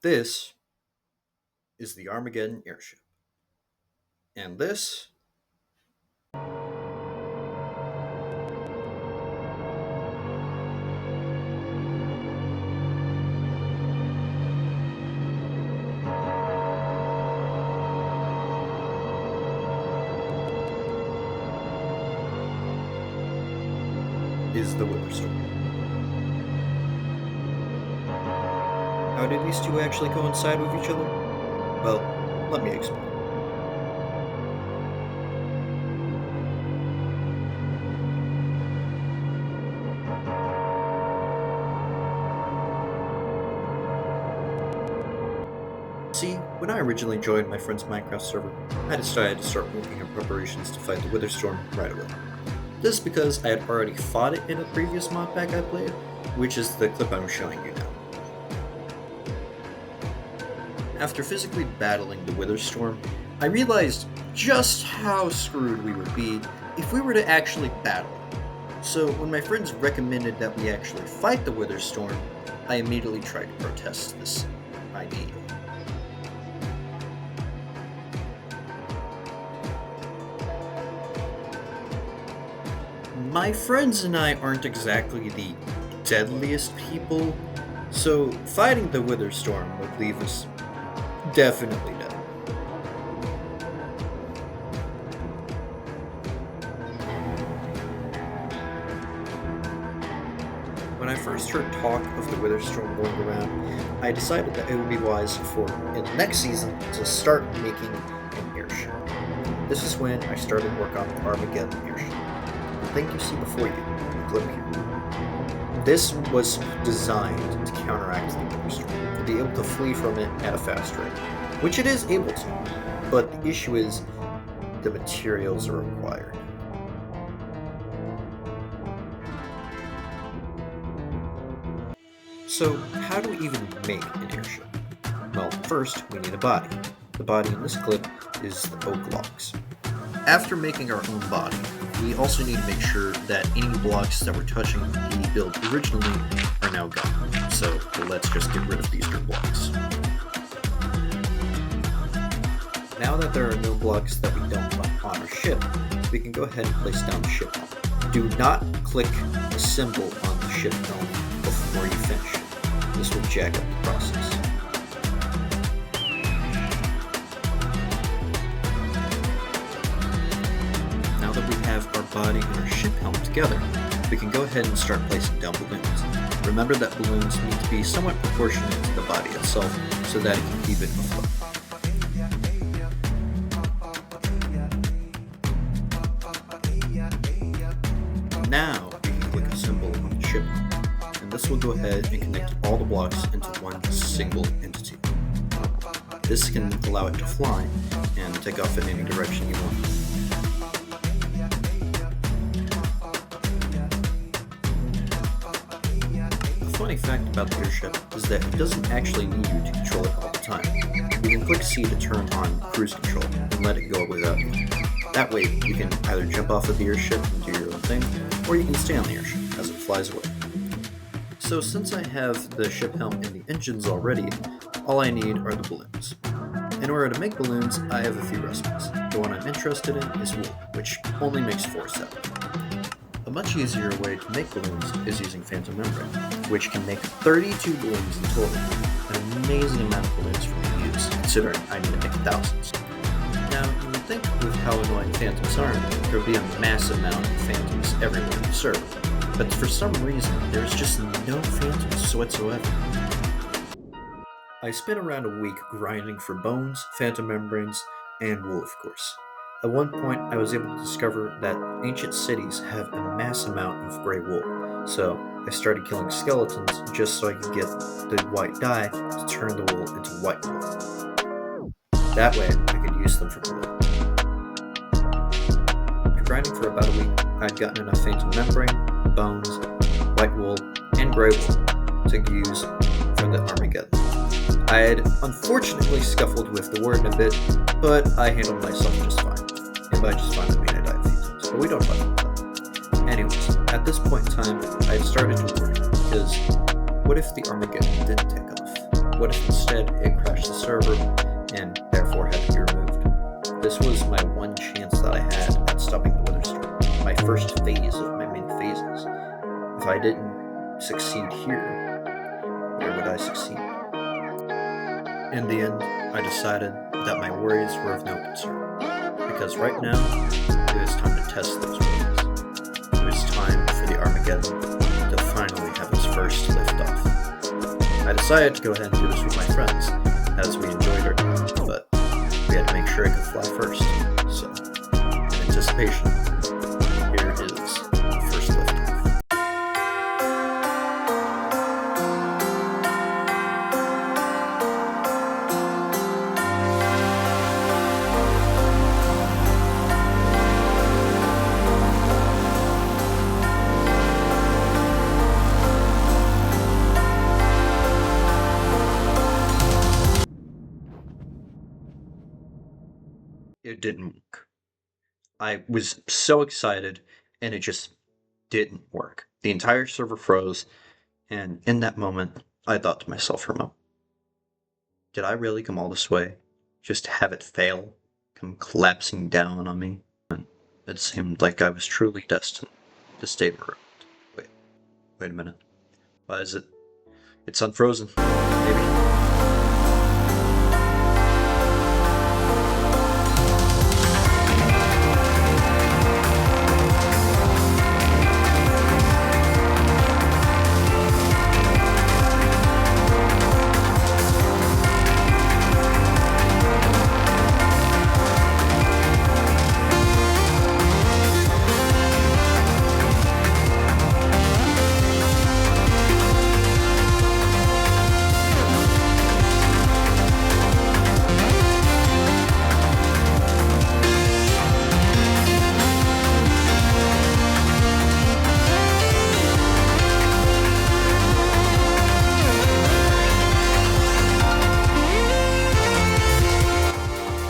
This is the Armageddon Airship. And this is the weather storm. How do these two actually coincide with each other? Well, let me explain. See, when I originally joined my friend's Minecraft server, I decided to start working on preparations to fight the Wither Storm right away. This is because I had already fought it in a previous mod pack I played, which is the clip I'm showing you now. After physically battling the Wither Storm, I realized just how screwed we would be if we were to actually battle it. So when my friends recommended that we actually fight the Wither Storm, I immediately tried to protest this idea. My friends and I aren't exactly the deadliest people, so fighting the Wither Storm would leave us definitely dead. When I first heard talk of the Wither Storm going around, I decided that it would be wise for, in the next season, to start making an airship. This is when I started work on the Armageddon Airship. The thing you see before you, the clip here. This was designed to counteract the Wither Storm, to be able to flee from it at a fast rate, which it is able to, but the issue is the materials are required. So, how do we even make an airship? Well, first, we need a body. The body in this clip is the oak logs. After making our own body, we also need to make sure that any blocks that were touching the build originally are now gone. So let's just get rid of these dirt blocks. Now that there are no blocks that we don't want on our ship, we can go ahead and place down the ship helm. Do not click the symbol on the ship helm before you finish. This will jack up the process. Now that we have our body and our ship helm together, we can go ahead and start placing down balloons. Remember that balloons need to be somewhat proportionate to the body itself so that it can keep it afloat. Now we can click a symbol on the ship helm, and this will go ahead and connect all the blocks into one single entity. This can allow it to fly and take off in any direction you want. A funny fact about the airship is that it doesn't actually need you to control it all the time. You can click C to turn on cruise control and let it go without you. That way you can either jump off of the airship and do your own thing, or you can stay on the airship as it flies away. So since I have the ship helm and the engines already, all I need are the balloons. In order to make balloons, I have a few recipes. The one I'm interested in is wool, which only makes 4 separate. A much easier way to make balloons is using phantom membrane, which can make 32 balloons in total, an amazing amount of balloons for me to use, considering I need to make thousands. Now, you would think with how annoying phantoms are, there would be a massive amount of phantoms everywhere in the server, but for some reason, there's just no phantoms whatsoever. I spent around a week grinding for bones, phantom membranes, and wool, of course. At one point, I was able to discover that ancient cities have a mass amount of gray wool, so I started killing skeletons just so I could get the white dye to turn the wool into white wool. That way, I could use them for wool. After grinding for about a week, I'd gotten enough phantom membrane, bones, white wool, and gray wool to use for the Armageddon. I had unfortunately scuffled with the word a bit, but I handled myself just fine. And by just fine, I mean I died a few times, but we don't talk about that. Anyways, at this point in time, I had started to worry, because what if the Armageddon didn't take off? What if instead it crashed the server and therefore had to be removed? This was my one chance that I had at stopping the weather storm, my first phase of my main phases. If I didn't succeed here, where would I succeed? In the end, I decided that my worries were of no concern, because right now, it was time to test those worries. It was time for the Armageddon to finally have its first liftoff. I decided to go ahead and do this with my friends, as we enjoyed our time, but we had to make sure it could fly first. So, in anticipation, here is the first liftoff. It didn't work. I was so excited, and it just didn't work. The entire server froze, and in that moment, I thought to myself for a moment, did I really come all this way just to have it fail, come collapsing down on me? And it seemed like I was truly destined to stay around. Wait a minute. Why is it? It's unfrozen. Maybe.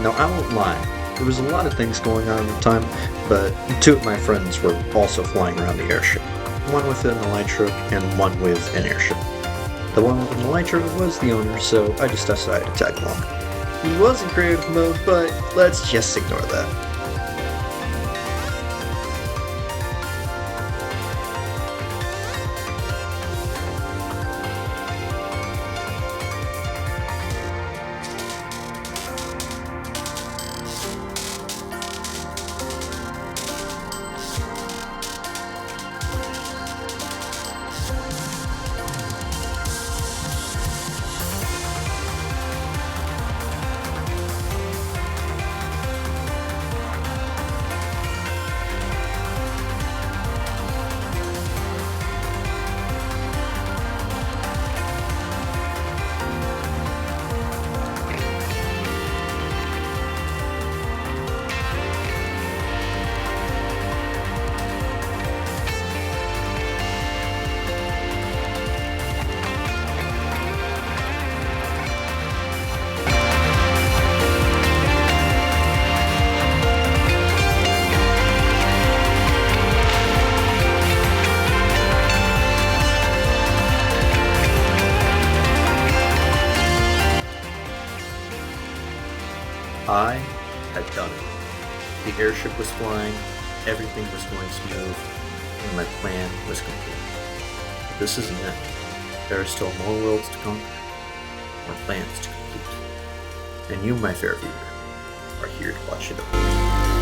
Now, I won't lie, there was a lot of things going on at the time, but two of my friends were also flying around the airship. One with an elytra and one with an airship. The one with an elytra was the owner, so I just decided to tag along. He was in creative mode, but let's just ignore that. I had done it. The airship was flying, everything was going smooth, and my plan was complete. But this isn't it. There are still more worlds to conquer, more plans to complete. And you, my fair viewer, are here to watch it all.